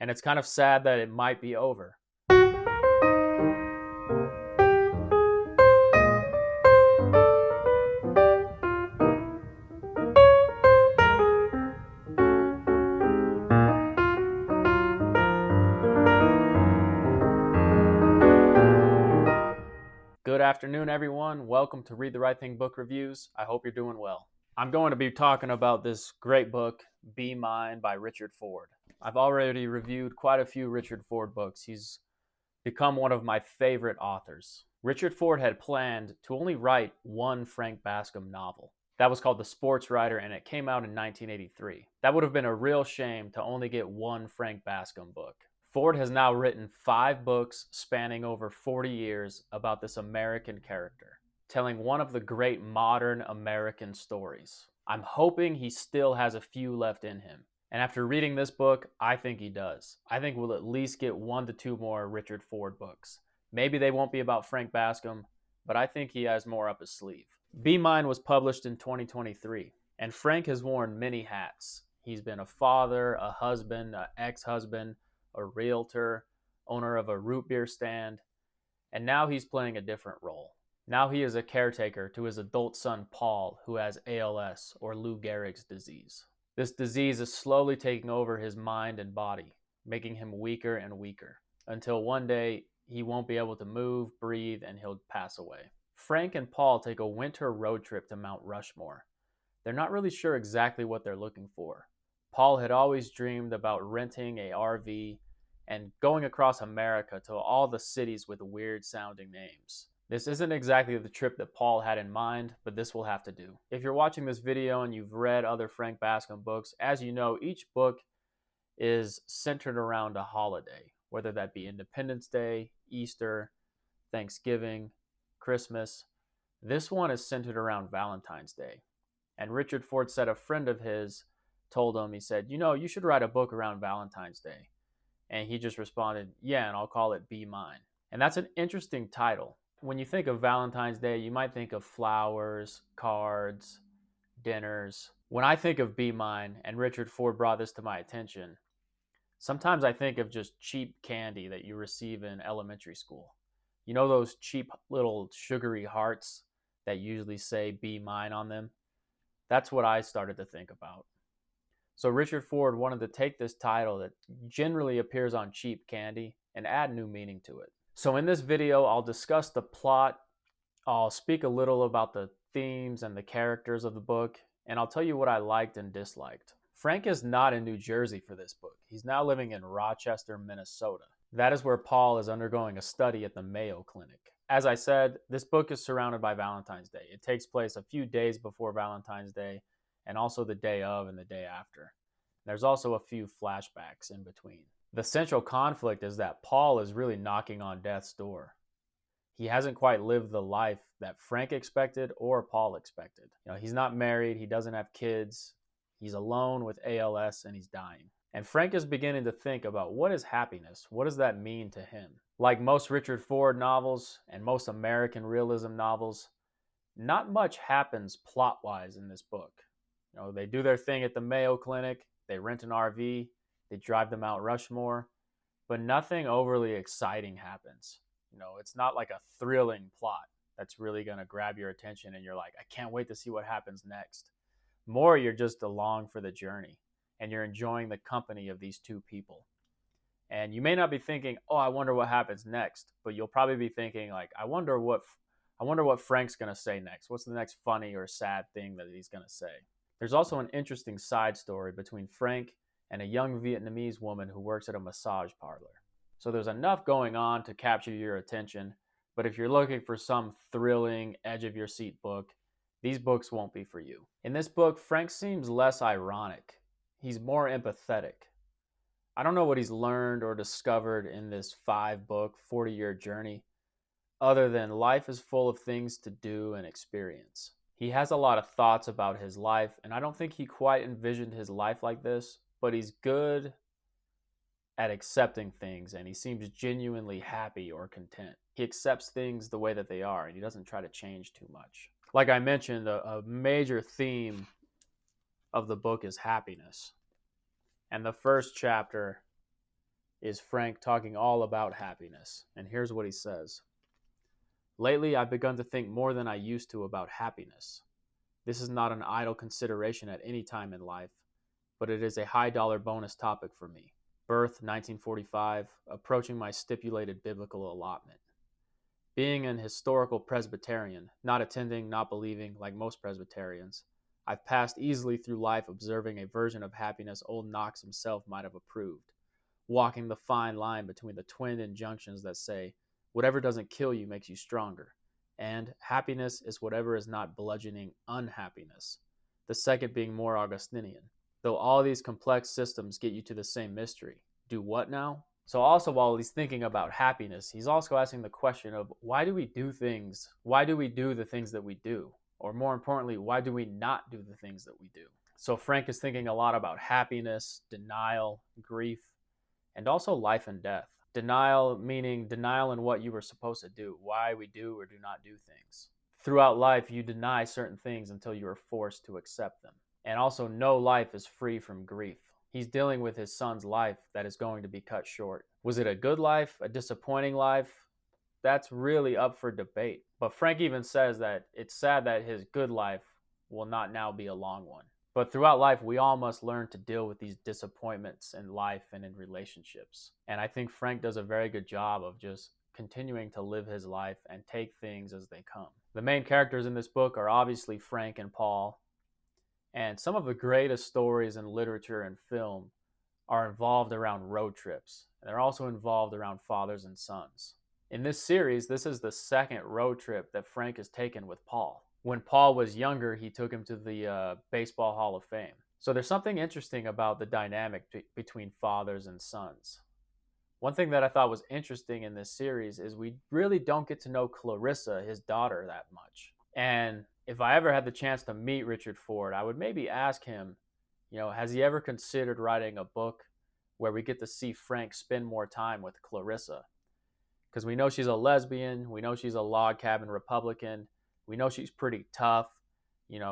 and it's kind of sad that it might be over. Good afternoon, everyone. Welcome to Read the Right Thing Book Reviews. I hope you're doing well. I'm going to be talking about this great book, Be Mine by Richard Ford. I've already reviewed quite a few Richard Ford books. He's become one of my favorite authors. Richard Ford had planned to only write one Frank Bascom novel. That was called The Sports Writer, and it came out in 1983. That would have been a real shame to only get one Frank Bascom book. Ford has now written 5 books spanning over 40 years about this American character, telling one of the great modern American stories. I'm hoping he still has a few left in him. And after reading this book, I think he does. I think we'll at least get 1 to 2 more Richard Ford books. Maybe they won't be about Frank Bascom, but I think he has more up his sleeve. Be Mine was published in 2023, and Frank has worn many hats. He's been a father, a husband, an ex-husband, a realtor, owner of a root beer stand, and now he's playing a different role. Now he is a caretaker to his adult son Paul, who has ALS, or Lou Gehrig's disease. This disease is slowly taking over his mind and body, making him weaker and weaker, until one day he won't be able to move, breathe, and he'll pass away. Frank and Paul take a winter road trip to Mount Rushmore. They're not really sure exactly what they're looking for. Paul had always dreamed about renting a RV and going across America to all the cities with weird sounding names. This isn't exactly the trip that Paul had in mind, but this will have to do. If you're watching this video and you've read other Frank Bascom books, as you know, each book is centered around a holiday, whether that be Independence Day, Easter, Thanksgiving, Christmas. This one is centered around Valentine's Day. And Richard Ford said a friend of his told him, he said, you should write a book around Valentine's Day. And he just responded, yeah, and I'll call it Be Mine. And that's an interesting title. When you think of Valentine's Day, you might think of flowers, cards, dinners. When I think of Be Mine, and Richard Ford brought this to my attention, sometimes I think of just cheap candy that you receive in elementary school. You know those cheap little sugary hearts that usually say Be Mine on them? That's what I started to think about. So Richard Ford wanted to take this title that generally appears on cheap candy and add new meaning to it. So in this video, I'll discuss the plot, I'll speak a little about the themes and the characters of the book, and I'll tell you what I liked and disliked. Frank is not in New Jersey for this book. He's now living in Rochester, Minnesota. That is where Paul is undergoing a study at the Mayo Clinic. As I said, this book is surrounded by Valentine's Day. It takes place a few days before Valentine's Day, and also the day of and the day after. There's also a few flashbacks in between. The central conflict is that Paul is really knocking on death's door. He hasn't quite lived the life that Frank expected or Paul expected. He's not married, he doesn't have kids, he's alone with ALS, and he's dying. And Frank is beginning to think about, what is happiness? What does that mean to him? Like most Richard Ford novels and most American realism novels, not much happens plot-wise in this book. They do their thing at the Mayo Clinic, they rent an RV, they drive to Mount Rushmore, but nothing overly exciting happens. It's not like a thrilling plot that's really going to grab your attention and you're like, I can't wait to see what happens next. More, you're just along for the journey and you're enjoying the company of these two people. And you may not be thinking, oh, I wonder what happens next, but you'll probably be thinking like, I wonder what Frank's going to say next. What's the next funny or sad thing that he's going to say? There's also an interesting side story between Frank and a young Vietnamese woman who works at a massage parlor. So there's enough going on to capture your attention, but if you're looking for some thrilling, edge-of-your-seat book, these books won't be for you. In this book, Frank seems less ironic. He's more empathetic. I don't know what he's learned or discovered in this 5-book, 40-year journey, other than life is full of things to do and experience. He has a lot of thoughts about his life, and I don't think he quite envisioned his life like this, but he's good at accepting things, and he seems genuinely happy or content. He accepts things the way that they are, and he doesn't try to change too much. Like I mentioned, a major theme of the book is happiness. And the first chapter is Frank talking all about happiness. And here's what he says. Lately, I've begun to think more than I used to about happiness. This is not an idle consideration at any time in life, but it is a high dollar bonus topic for me. Birth 1945, approaching my stipulated biblical allotment. Being an historical Presbyterian, not attending, not believing, like most Presbyterians, I've passed easily through life observing a version of happiness old Knox himself might have approved, walking the fine line between the twin injunctions that say, whatever doesn't kill you makes you stronger, and happiness is whatever is not bludgeoning unhappiness, the second being more Augustinian. Though all these complex systems get you to the same mystery. Do what now? So also while he's thinking about happiness, he's also asking the question of why do we do things? Why do we do the things that we do? Or more importantly, why do we not do the things that we do? So Frank is thinking a lot about happiness, denial, grief, and also life and death. Denial meaning denial in what you were supposed to do, why we do or do not do things. Throughout life, you deny certain things until you are forced to accept them. And also, no life is free from grief. He's dealing with his son's life that is going to be cut short. Was it a good life? A disappointing life? That's really up for debate. But Frank even says that it's sad that his good life will not now be a long one. But throughout life, we all must learn to deal with these disappointments in life and in relationships. And I think Frank does a very good job of just continuing to live his life and take things as they come. The main characters in this book are obviously Frank and Paul. And some of the greatest stories in literature and film are involved around road trips. And they're also involved around fathers and sons. In this series, this is the second road trip that Frank has taken with Paul. When Paul was younger, he took him to the Baseball Hall of Fame. So there's something interesting about the dynamic between fathers and sons. One thing that I thought was interesting in this series is we really don't get to know Clarissa, his daughter, that much. And if I ever had the chance to meet Richard Ford, I would maybe ask him, has he ever considered writing a book where we get to see Frank spend more time with Clarissa? Because we know she's a lesbian, we know she's a log cabin Republican, we know she's pretty tough,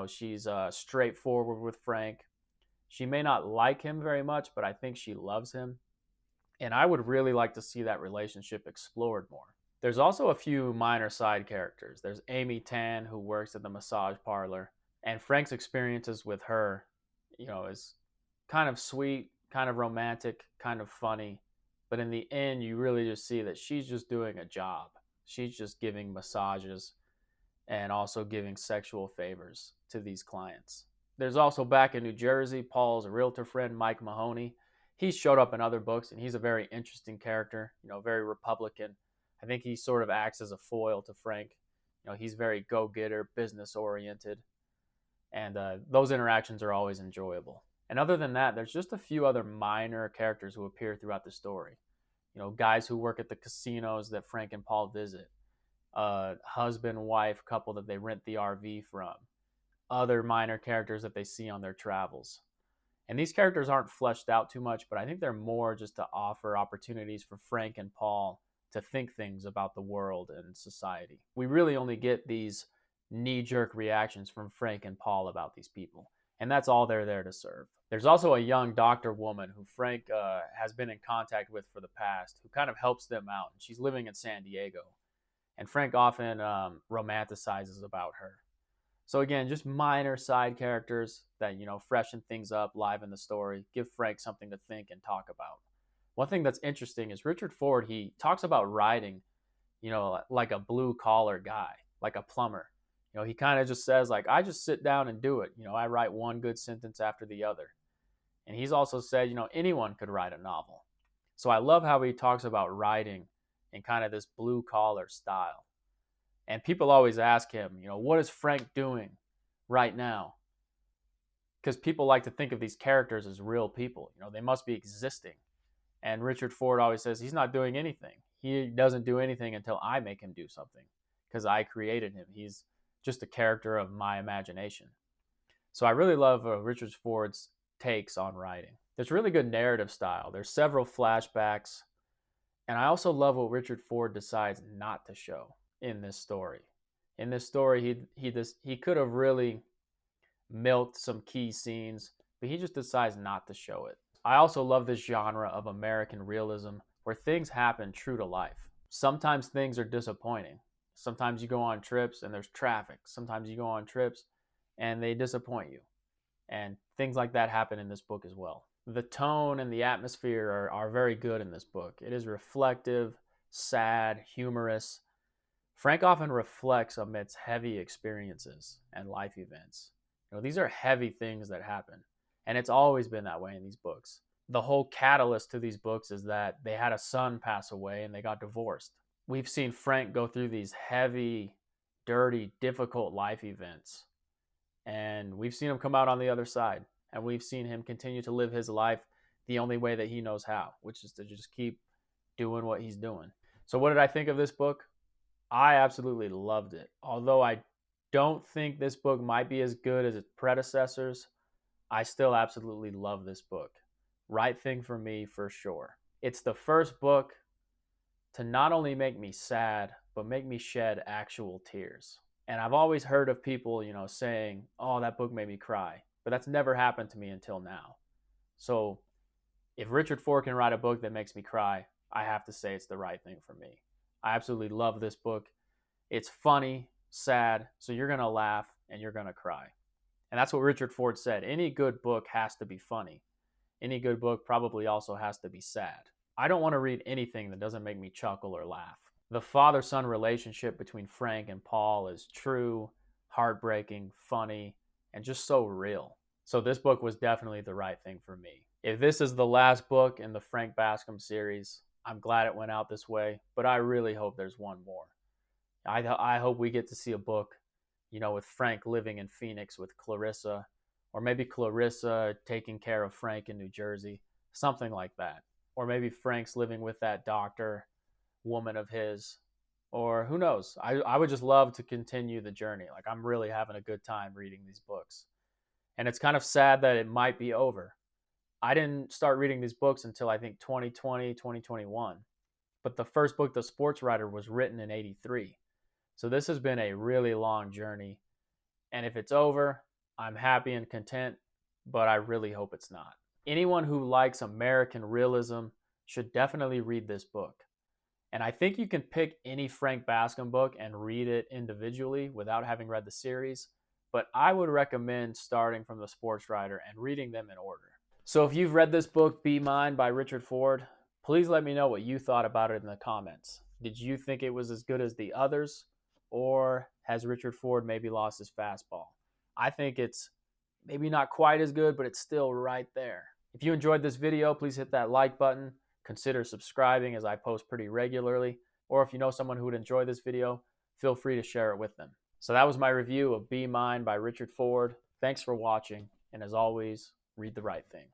she's straightforward with Frank. She may not like him very much, but I think she loves him. And I would really like to see that relationship explored more. There's also a few minor side characters. There's Amy Tan, who works at the massage parlor, and Frank's experiences with her, is kind of sweet, kind of romantic, kind of funny. But in the end, you really just see that she's just doing a job. She's just giving massages and also giving sexual favors to these clients. There's also back in New Jersey, Paul's realtor friend, Mike Mahoney. He's showed up in other books, and he's a very interesting character, very Republican. I think he sort of acts as a foil to Frank. He's very go-getter, business-oriented, and those interactions are always enjoyable. And other than that, there's just a few other minor characters who appear throughout the story. Guys who work at the casinos that Frank and Paul visit, husband-wife couple that they rent the RV from, other minor characters that they see on their travels. And these characters aren't fleshed out too much, but I think they're more just to offer opportunities for Frank and Paul to think things about the world and society. We really only get these knee-jerk reactions from Frank and Paul about these people, and that's all they're there to serve. There's also a young doctor woman who Frank has been in contact with for the past, who kind of helps them out. She's living in San Diego, and Frank often romanticizes about her. So again, just minor side characters that, freshen things up, liven the story, give Frank something to think and talk about. One thing that's interesting is Richard Ford, he talks about writing, like a blue collar guy, like a plumber. He kind of just says I just sit down and do it. I write one good sentence after the other. And he's also said, anyone could write a novel. So I love how he talks about writing in kind of this blue collar style. And people always ask him, what is Frank doing right now? Because people like to think of these characters as real people. They must be existing. And Richard Ford always says he's not doing anything. He doesn't do anything until I make him do something because I created him. He's just a character of my imagination. So I really love Richard Ford's takes on writing. There's really good narrative style. There's several flashbacks. And I also love what Richard Ford decides not to show in this story. In this story, he could have really milked some key scenes, but he just decides not to show it. I also love this genre of American realism where things happen true to life. Sometimes things are disappointing. Sometimes you go on trips and there's traffic. Sometimes you go on trips and they disappoint you. And things like that happen in this book as well. The tone and the atmosphere are very good in this book. It is reflective, sad, humorous. Frank often reflects amidst heavy experiences and life events. These are heavy things that happen, and it's always been that way in these books. The whole catalyst to these books is that they had a son pass away and they got divorced. We've seen Frank go through these heavy, dirty, difficult life events, and we've seen him come out on the other side, and we've seen him continue to live his life the only way that he knows how, which is to just keep doing what he's doing. So what did I think of this book? I absolutely loved it. Although I don't think this book might be as good as its predecessors, I still absolutely love this book. Right thing for me, for sure. It's the first book to not only make me sad, but make me shed actual tears. And I've always heard of people, saying, oh, that book made me cry. But that's never happened to me until now. So if Richard Ford can write a book that makes me cry, I have to say it's the right thing for me. I absolutely love this book. It's funny, sad, so you're going to laugh and you're going to cry. And that's what Richard Ford said. Any good book has to be funny. Any good book probably also has to be sad. I don't want to read anything that doesn't make me chuckle or laugh. The father-son relationship between Frank and Paul is true, heartbreaking, funny, and just so real. So this book was definitely the right thing for me. If this is the last book in the Frank Bascom series, I'm glad it went out this way, but I really hope there's one more. I hope we get to see a book, with Frank living in Phoenix with Clarissa, or maybe Clarissa taking care of Frank in New Jersey, something like that. Or maybe Frank's living with that doctor woman of his, or who knows. I would just love to continue the journey. Like, I'm really having a good time reading these books. And it's kind of sad that it might be over. I didn't start reading these books until I think 2020, 2021. But the first book, The Sports Writer, was written in 83. So this has been a really long journey. And if it's over, I'm happy and content, but I really hope it's not. Anyone who likes American realism should definitely read this book. And I think you can pick any Frank Bascom book and read it individually without having read the series. But I would recommend starting from The Sports Writer and reading them in order. So if you've read this book, Be Mine by Richard Ford, please let me know what you thought about it in the comments. Did you think it was as good as the others? Or has Richard Ford maybe lost his fastball? I think it's maybe not quite as good, but it's still right there. If you enjoyed this video, please hit that like button. Consider subscribing as I post pretty regularly. Or if you know someone who would enjoy this video, feel free to share it with them. So that was my review of Be Mine by Richard Ford. Thanks for watching, and as always, read the right thing.